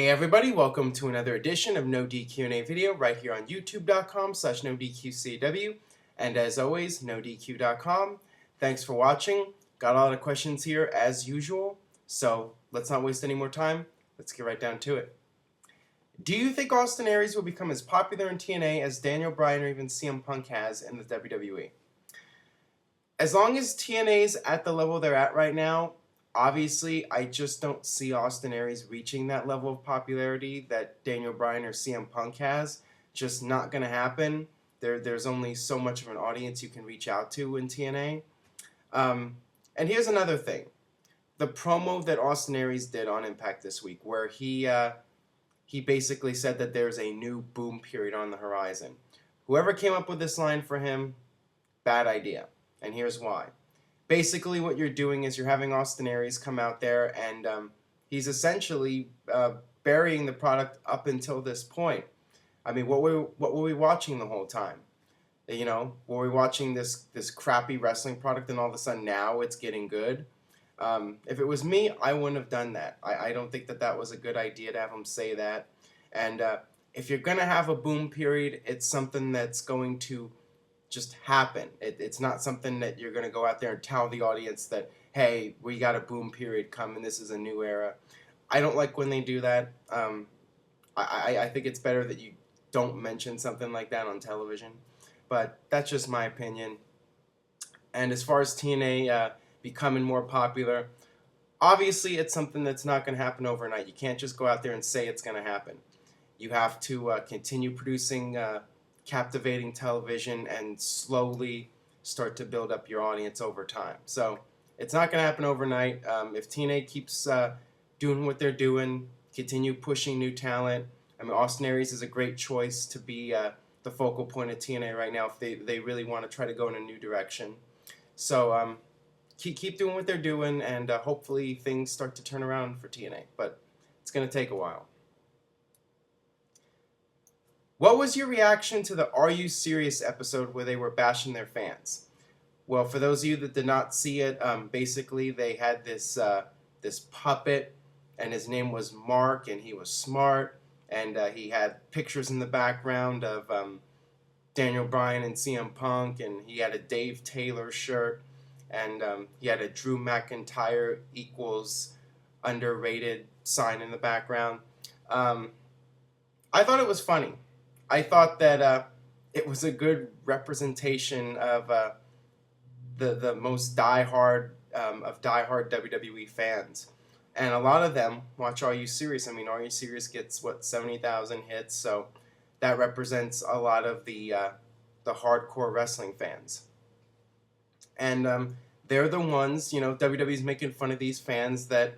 Hey everybody, welcome to another edition of NoDQ&A video right here on youtube.com/NoDQCW, and as always, NoDQ.com. Thanks for watching. Got a lot of questions here as usual, so let's not waste any more time. Let's get right down to it. Do you think Austin Aries will become as popular in TNA as Daniel Bryan or even CM Punk has in the WWE? As long as TNA's at the level they're at right now, obviously, I just don't see Austin Aries reaching that level of popularity that Daniel Bryan or CM Punk has. Just not going to happen. There's only so much of an audience you can reach out to in TNA. And here's another thing. The promo that Austin Aries did on Impact this week, where he basically said that there's a new boom period on the horizon. Whoever came up with this line for him, bad idea. And here's why. Basically, what you're doing is you're having Austin Aries come out there, and he's essentially burying the product up until this point. I mean, what were we watching the whole time? You know, were we watching this crappy wrestling product, and all of a sudden now it's getting good? If it was me, I wouldn't have done that. I don't think that was a good idea to have him say that. And if you're gonna have a boom period, it's something that's going to just happen. It's not something that you're going to go out there and tell the audience that, hey, we got a boom period coming, this is a new era. I don't like when they do that. I think it's better that you don't mention something like that on television. But that's just my opinion. And as far as TNA becoming more popular, obviously it's something that's not going to happen overnight. You can't just go out there and say it's going to happen. You have to continue producing captivating television and slowly start to build up your audience over time. So it's not going to happen overnight. If TNA keeps doing what they're doing, continue pushing new talent. I mean, Austin Aries is a great choice to be the focal point of TNA right now if they really want to try to go in a new direction. So keep doing what they're doing, and hopefully things start to turn around for TNA. But it's going to take a while. What was your reaction to the Are You Serious episode where they were bashing their fans? Well, for those of you that did not see it, basically they had this puppet, and his name was Mark, and he was smart, and he had pictures in the background of Daniel Bryan and CM Punk, and he had a Dave Taylor shirt, and he had a Drew McIntyre equals underrated sign in the background. I thought it was funny. I thought that it was a good representation of the most diehard of diehard WWE fans, and a lot of them watch Are You Serious? I mean, Are You Serious gets what, 70,000 hits, so that represents a lot of the hardcore wrestling fans, and they're the ones, you know, WWE's making fun of these fans that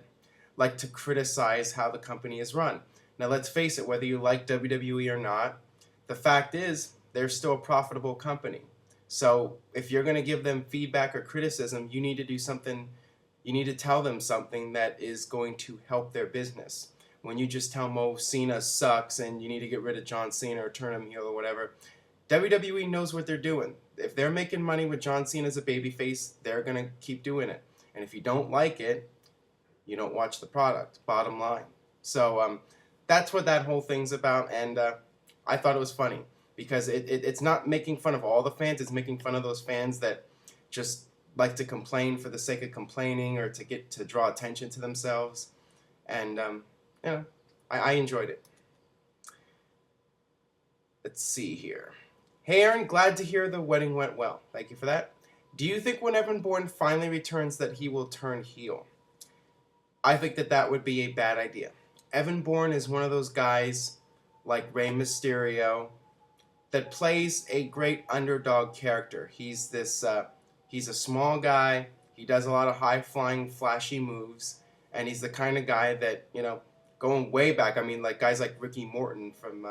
like to criticize how the company is run. Now, let's face it, whether you like WWE or not, the fact is, they're still a profitable company. So if you're going to give them feedback or criticism, you need to do something, you need to tell them something that is going to help their business. When you just tell them, Cena sucks and you need to get rid of John Cena or turn him heel or whatever, WWE knows what they're doing. If they're making money with John Cena as a babyface, they're going to keep doing it. And if you don't like it, you don't watch the product, bottom line. So that's what that whole thing's about, and I thought it was funny because it's not making fun of all the fans. It's making fun of those fans that just like to complain for the sake of complaining or to draw attention to themselves. And, you know, I enjoyed it. Let's see here. Hey, Aaron, glad to hear the wedding went well. Thank you for that. Do you think when Evan Bourne finally returns that he will turn heel? I think that would be a bad idea. Evan Bourne is one of those guys like Rey Mysterio that plays a great underdog character. He's he's a small guy. He does a lot of high-flying, flashy moves, and he's the kind of guy that, you know, going way back, I mean, like guys like Ricky Morton from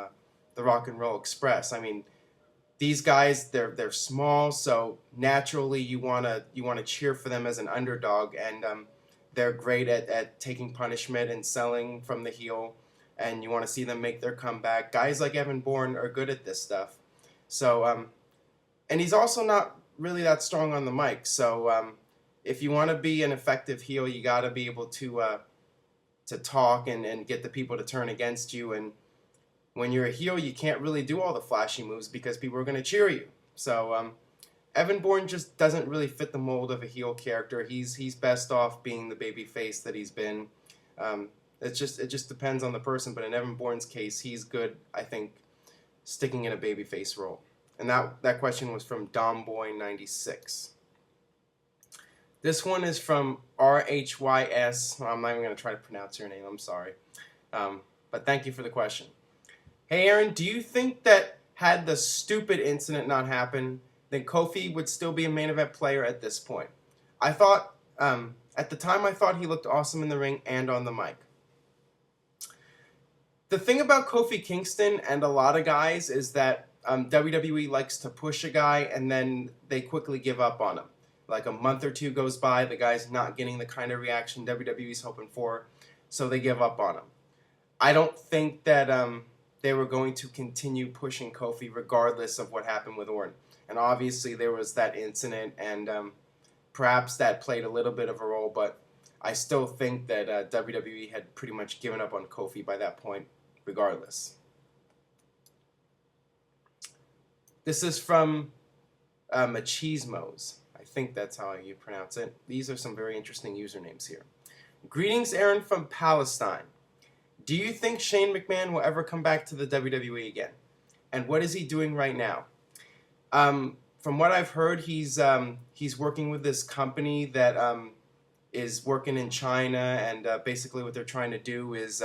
the Rock and Roll Express. I mean, these guys, they're small, so naturally you wanna cheer for them as an underdog, and they're great at taking punishment and selling from the heel, and you want to see them make their comeback. Guys like Evan Bourne are good at this stuff. So, and he's also not really that strong on the mic. So, if you want to be an effective heel, you got to be able to to talk and get the people to turn against you. And when you're a heel, you can't really do all the flashy moves because people are going to cheer you. So Evan Bourne just doesn't really fit the mold of a heel character. He's best off being the baby face that he's been. It just depends on the person, but in Evan Bourne's case, he's good, I think, sticking in a babyface role. And that question was from Domboy96. This one is from RHYS. I'm not even going to try to pronounce your name. I'm sorry. But thank you for the question. Hey, Aaron, do you think that had the stupid incident not happened, then Kofi would still be a main event player at this point? I thought, at the time, I thought he looked awesome in the ring and on the mic. The thing about Kofi Kingston and a lot of guys is that WWE likes to push a guy and then they quickly give up on him. Like a month or two goes by, the guy's not getting the kind of reaction WWE's hoping for, so they give up on him. I don't think that they were going to continue pushing Kofi regardless of what happened with Orton. And obviously there was that incident, and perhaps that played a little bit of a role, but I still think that WWE had pretty much given up on Kofi by that point regardless. This is from Machismos. I think that's how you pronounce it. These are some very interesting usernames here. Greetings, Aaron from Palestine. Do you think Shane McMahon will ever come back to the WWE again? And what is he doing right now? From what I've heard, he's working with this company that is working in China, and basically what they're trying to do is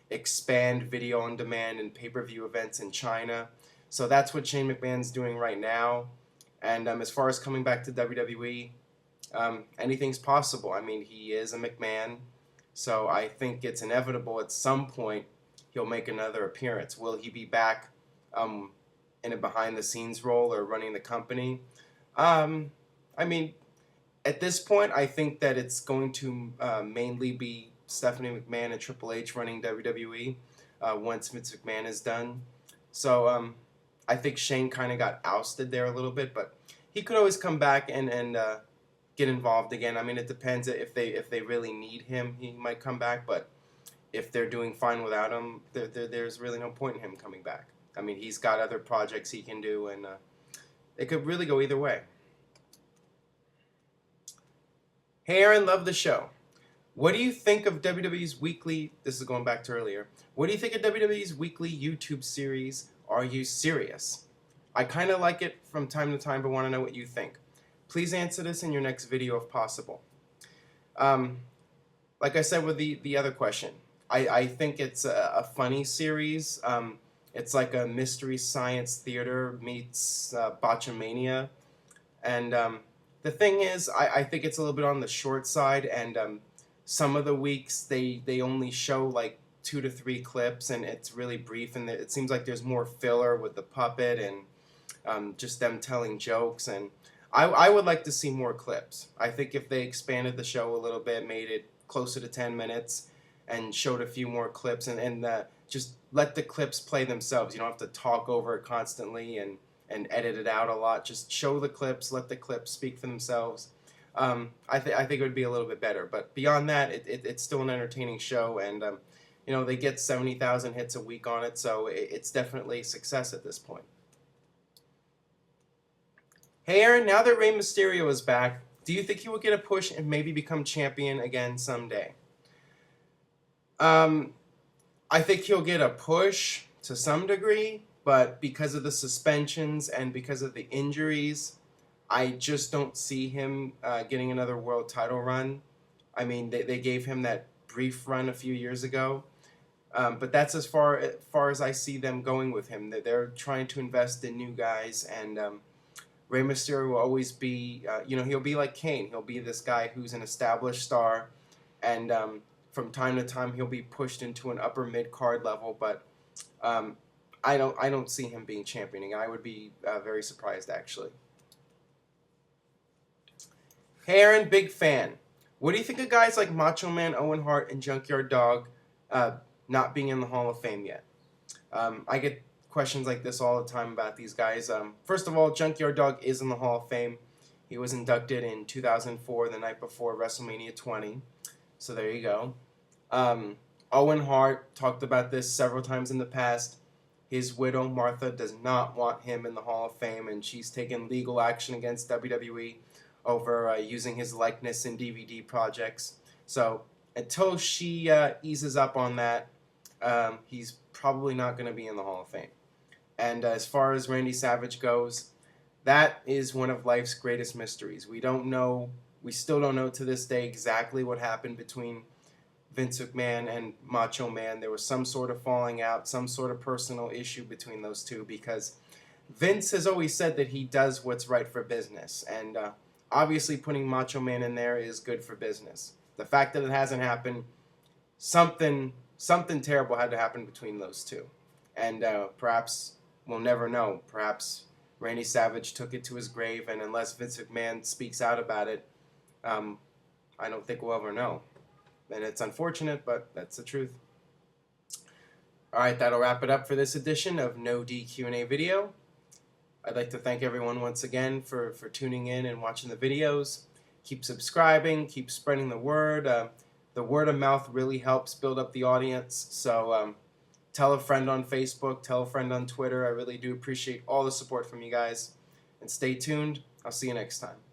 expand video on demand and pay-per-view events in China. So that's what Shane McMahon's doing right now. And as far as coming back to WWE, anything's possible. I mean, he is a McMahon, so I think it's inevitable at some point he'll make another appearance. Will he be back in a behind-the-scenes role or running the company? I mean, at this point, I think that it's going to mainly be Stephanie McMahon and Triple H running WWE once Vince McMahon is done. So I think Shane kind of got ousted there a little bit, but he could always come back and get involved again. I mean, it depends. If they really need him, he might come back, but if they're doing fine without him, there's really no point in him coming back. I mean, he's got other projects he can do, and it could really go either way. Hey, Aaron, love the show. What do you think of WWE's weekly, this is going back to earlier, what do you think of WWE's weekly YouTube series, Are You Serious? I kind of like it from time to time, but want to know what you think. Please answer this in your next video if possible. Like I said with the other question, I think it's a funny series. It's like a mystery science theater meets Botchamania. And the thing is, I think it's a little bit on the short side, and some of the weeks they only show like 2 to 3 clips, and it's really brief, and it seems like there's more filler with the puppet and just them telling jokes. And I would like to see more clips. I think if they expanded the show a little bit, made it closer to 10 minutes, and showed a few more clips, and just let the clips play themselves. You don't have to talk over it constantly and edit it out a lot. Just show the clips, let the clips speak for themselves. I think it would be a little bit better. But beyond that, it's still an entertaining show, and you know, they get 70,000 hits a week on it, so it's definitely a success at this point. Hey Aaron, now that Rey Mysterio is back, do you think he will get a push and maybe become champion again someday? I think he'll get a push to some degree, but because of the suspensions and because of the injuries, I just don't see him getting another world title run. I mean, they gave him that brief run a few years ago, but that's as far as I see them going with him. They're trying to invest in new guys, and Rey Mysterio will always be, you know, he'll be like Kane. He'll be this guy who's an established star, and from time to time he'll be pushed into an upper mid-card level, but I don't see him being champion. I would be very surprised, actually. Hey Aaron, big fan. What do you think of guys like Macho Man, Owen Hart, and Junkyard Dog not being in the Hall of Fame yet? I get questions like this all the time about these guys. First of all, Junkyard Dog is in the Hall of Fame. He was inducted in 2004, the night before WrestleMania 20. So there you go. Owen Hart talked about this several times in the past. His widow, Martha, does not want him in the Hall of Fame, and she's taken legal action against WWE over using his likeness in DVD projects. So until she eases up on that, he's probably not going to be in the Hall of Fame. And as far as Randy Savage goes, that is one of life's greatest mysteries. We still don't know to this day exactly what happened between Vince McMahon and Macho Man. There was some sort of falling out, some sort of personal issue between those two, because Vince has always said that he does what's right for business, and obviously putting Macho Man in there is good for business. The fact that it hasn't happened, something terrible had to happen between those two, and perhaps we'll never know. Perhaps Randy Savage took it to his grave, and unless Vince McMahon speaks out about it, I don't think we'll ever know. And it's unfortunate, but that's the truth. Alright, that'll wrap it up for this edition of No DQ&A video. I'd like to thank everyone once again for tuning in and watching the videos. Keep subscribing, keep spreading the word. The word of mouth really helps build up the audience. So tell a friend on Facebook, tell a friend on Twitter. I really do appreciate all the support from you guys. And stay tuned. I'll see you next time.